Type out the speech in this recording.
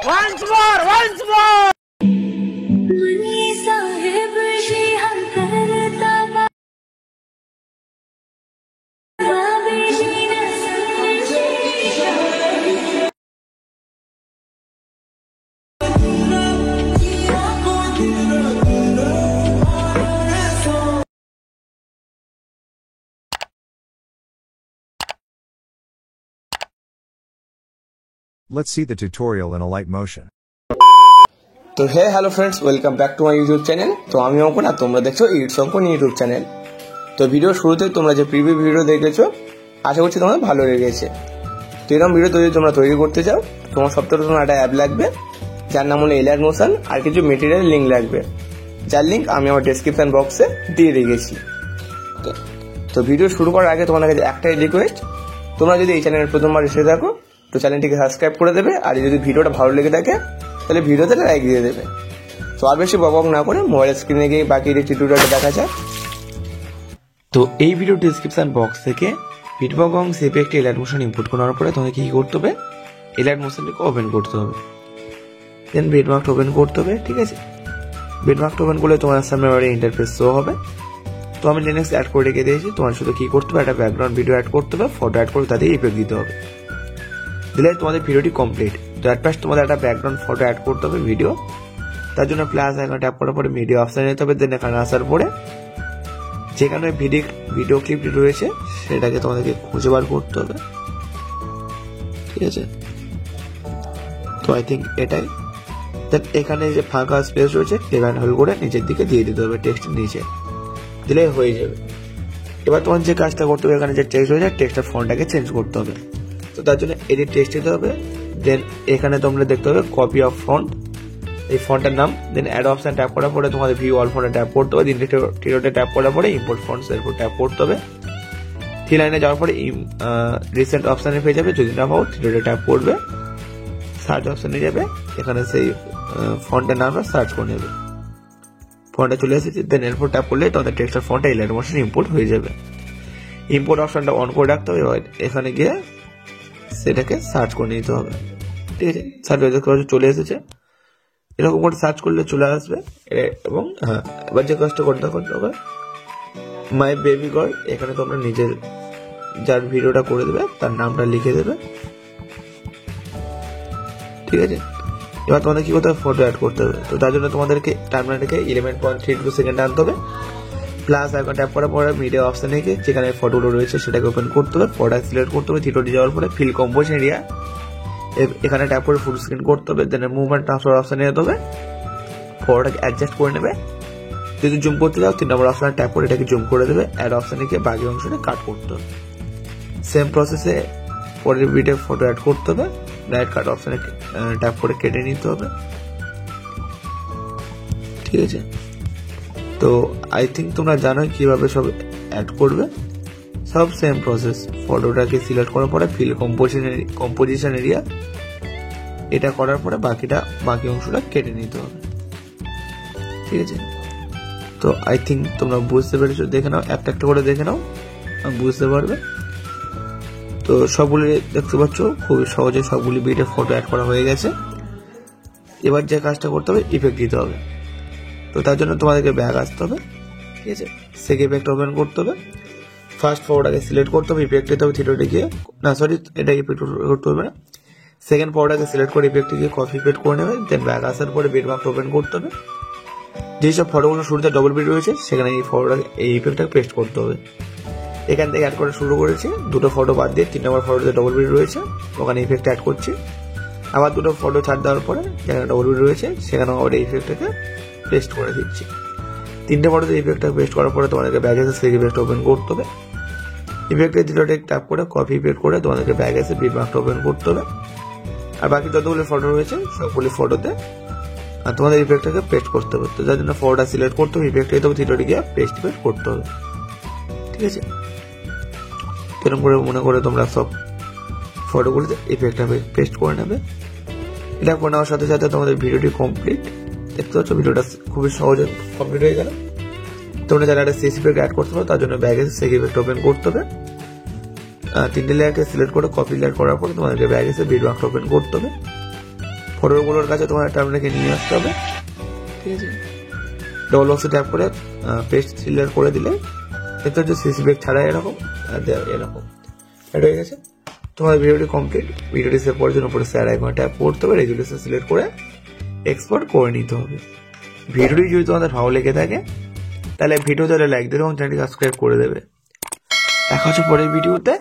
Once more. Let's see the tutorial in a light motion. तो hey hello friends, welcome back to my YouTube channel. तो আমি অঙ্কন আর তোমরা দেখছো it's অঙ্কন ইউটিউব চ্যানেল। তো ভিডিও শুরুতে তোমরা যে প্রিভিউ ভিডিও দেখেছো, আশা করছি তোমাদের ভালো লেগেছে। তো এরকম ভিডিও তোমরা তৈরি করতে চাও, তোমার সবথেকে প্রথমে একটা অ্যাপ লাগবে যার নাম হলো এলাইট মোশন, আর কিছু মেটেরিয়াল লিঙ্ক লাগবে যার লিঙ্ক আমি আমার ডেসক্রিপশন বক্সে দিয়ে রেখেছি। তো ভিডিও শুরু করার আগে তোমাদের কাছে একটাই রিকোয়েস্ট, তোমরা যদি এই চ্যানেলে প্রথমবার এসে থাকো তো চ্যানেলটিকে সাবস্ক্রাইব করে দেবে, আর যদি ভিডিওটা ভালো লেগে থাকে তাহলে ভিডিওতে লাইক দিয়ে দেবে। তো আর বেশি বক না করে মোবাইল স্ক্রিনে গিয়ে বাকি টিউটোরিয়ালটা দেখা যাক। তো এই ভিডিও ডেসক্রিপশন বক্স থেকে বিটবক্স সেপে একটি এলাইট মোশন ইনপুট করার পরে তোমাকে কি করতে হবে, এলাইট মোশনটাকে ওপেন করতে হবে, দেন বিটবক্স ওপেন করতে হবে। ঠিক আছে, বিটবক্স ওপেন করলে তোমার সামনে আবার ইন্টারফেস শো হবে। তো আমি লিনাক্স অ্যাড করে রেখে দিয়েছি, তোমার শুধু কি করতে হবে, একটা ব্যাকগ্রাউন্ড ভিডিও অ্যাড করতে হবে, ফটো অ্যাড করে তাতে ইফেক্ট দিতে হবে, দিলে তোমাদের ভিডিওটি কমপ্লিট। তো অ্যাট ফার্স্ট তোমাদের একটা ব্যাকগ্রাউন্ড ফটো অ্যাড করতে হবে ভিডিও, তার জন্য প্লাস আইকন ট্যাপ করার পরে মিডিয়া অপশন নিতে হবে। দেন এখানে আসার পরে যেখানে ভিডিও ক্লিপটি রয়েছে সেটাকে তোমাদেরকে খুঁজে বার করতে হবে। ঠিক আছে, তো আই থিঙ্ক এটাই। দেন এখানে যে ফাঁকা স্পেস রয়েছে এখানে হোল্ড করে নিচের দিকে দিয়ে দিতে হবে, টেক্সটের নিচে দিলে হয়ে যাবে। এবার তোমার যে কাজটা করতে হবে, এখানে যে টেক্সট রয়েছে টেক্সটের ফন্টটাকে চেঞ্জ করতে হবে। তো তার জন্য এডিট টেক্সট দিতে হবে। দেন এখানে তোমরা দেখতে হবে কপি অফ ফন্ট, এই ফন্টের নাম। দেন অ্যাড অপশন ট্যাপ করার পরে তোমাদের ভিউ অল ফন্টে ট্যাপ করতে হবে। টিরোতে ট্যাপ করার পরে ইম্পোর্ট ফন্টস এর উপর ট্যাপ করতে হবে। থ্রি লাইনে যাওয়ার পরে রিসেন্ট অপশনে পেয়ে যাবে, যদি না পাও টিরোতে ট্যাপ করবে, সার্চ অপশনে যাবে, এখানে সেই ফন্টের নামটা সার্চ করে নেবে, ফন্টটা চলে এসেছে। দেন এরপর ট্যাপ করলে তোমাদের টেক্সটের ফন্টটা এলাইট মোশন ইম্পোর্ট হয়ে যাবে। ইম্পোর্ট অপশনটা অন করে রাখতে হবে, এখানে গিয়ে সেটাকে সার্চ করে নিতে হবে। ঠিক আছে, সার্চ করে চলে এসেছে, এরকম করে সার্চ করলে চলে আসবে। এবং হ্যাঁ, এবার যে কাজটা করতে হবে, মাই বেবি গার্ল, এখানে তোমরা নিজের যার ভিডিওটা করে দেবে তার নামটা লিখে দেবে। ঠিক আছে, এবার তোমাদের কি করতে হবে, ফটো অ্যাড করতে হবে। তো তার জন্য তোমাদেরকে টাইমলাইনটাকে 11.32 সেকেন্ড আনতে হবে। প্লাস আইকন ট্যাপ করার পরে মিডিয়া অপশনে গিয়ে যেখানে ফটোগুলো রয়েছে সেটাকে ওপেন করতে হবে, ফটো সিলেক্ট করতে হবে। থিটোটি যাওয়ার পরে ফিল কম্পোজিশন এরিয়া এখানে ট্যাপ করে ফুল স্ক্রিন করতে হবে। দেন মুভমেন্ট ট্রান্সফার অপশনে যেতে হবে, ফটোটাকে অ্যাডজাস্ট করে নেবে। যদি জুম করতে যাও 3 নম্বর অপশনে ট্যাপ করে এটাকে জুম করে দেবে। অ্যাড অপশনে গিয়ে বাকি অংশটা কাট করতে হবে। সেম প্রসেসে পরের ভিডিও ফটো অ্যাড করতে হবে, রাইট কাট অপশনে ট্যাপ করে কেটে নিতে হবে। ঠিক আছে, তো আই থিঙ্ক তোমরা জানো কিভাবে সব অ্যাড করবে, সব সেম প্রসেস। ফটোটাকে সিলেক্ট করার পরে ফিল কম্পোজিশন এরিয়া এটা করার পরে বাকি অংশটা কেটে নিতে হবে। ঠিক আছে, তো আই থিঙ্ক তোমরা বুঝতে পেরেছো। দেখে নাও, একটা একটা করে দেখে নাও, বুঝতে পারবে। তো সবগুলি দেখতে পাচ্ছ খুবই সহজে সবগুলি ভিডিও ফটো অ্যাড করা হয়ে গেছে। এবার যে কাজটা করতে হবে, ইফেক্ট দিতে হবে। তো তার জন্য তোমাদেরকে ব্যাক আসতে হবে। ঠিক আছে, সেকেন্ড ইফেক্ট ওপেন করতে হবে। ফার্স্ট ফটোটাকে সিলেক্ট করতে হবে, ইফেক্ট দিতে হবে, থিটোতে গিয়ে না সরি এটা ইফেক্ট করতে হবে না, সেকেন্ড ফটোটাকে সিলেক্ট করে ইফেক্টে গিয়ে কপি পেস্ট করে নেবে। দেন ব্যাক আসার পরে বিটবক্স ওপেন করতে হবে। যেসব ফটোগুলো শুরুতে ডবল বিট রয়েছে সেখানে এই ইফেক্টটাকে পেস্ট করতে হবে। এখান থেকে অ্যাড করা শুরু করেছি, দুটো ফটো বাদ দিয়ে 3 নম্বর ফটোতে ডবল বিট রয়েছে ওখানে ইফেক্ট অ্যাড করছি। আবার দুটো ফটো ছাড় দেওয়ার পরে যেখানে ডবল বিট রয়েছে সেখানে আবার এই ইফেক্টটাকে পেস্ট করে দিচ্ছি। 3টে ফটোতে ইফেক্টটা পেস্ট করার পরে তোমাদেরকে ব্যাক এসে সেই ইফেক্ট ওপেন করতে হবে। ইফেক্টের দিকে ট্যাপ করে কপি পেস্ট করে তোমাদেরকে ব্যাক এসে বিটবক্স ওপেন করতে হবে। আর বাকি যতগুলো ফটো রয়েছে সবগুলি ফটোতে আর তোমাদের ইফেক্টটাকে পেস্ট করতে হবে। তো যার জন্য ফটোটা সিলেক্ট করতে হবে, ইফেক্ট দিতে হবে, থিটোতে গিয়ে পেস্ট করতে হবে। ঠিক আছে, এরকম করে মনে করে তোমরা সব ফটোগুলিতে ইফেক্টটা পেস্ট করে নেবে। এটা করে নেওয়ার সাথে সাথে তোমাদের ভিডিওটি কমপ্লিট। দেখতে পাচ্ছ ভিডিওটা খুবই সহজে কমপ্লিট হয়ে গেল। তোমরা যারা একটা সিএস ইফেক্ট অ্যাড করতে পারো তার জন্য ব্যাগে সেই ইফেক্ট ওপেন করতে হবে। 3টে লেয়ারকে সিলেক্ট করে কপি লেয়ার করার পরে তোমাদেরকে ব্যাগে বিটবক্স ওপেন করতে হবে। ফটোগুলোর কাছে তোমার টার্মিনালকে নিয়ে আসতে হবে, ঠিক আছে। ডবল বক্সে ট্যাপ করে পেস্ট সিলেক্ট করে দিলে দেখতে হচ্ছে সিসি ব্রেক ছাড়া এরকম এটা হয়ে গেছে। তোমার ভিডিওটি কমপ্লিট। ভিডিওটি সেভ করার জন্য উপরে শেয়ার আইকনে ট্যাপ করতে হবে, রেজুলেশন সিলেক্ট করে এক্সপোর্ট করে নিতে হবে। ভিডিওটি যদি তোমাদের ভালো লেগে থাকে তাহলে ভিডিওতে লাইক দেবে এবং চ্যানেলটি সাবস্ক্রাইব করে দেবে। দেখা হচ্ছে পরের ভিডিওতে।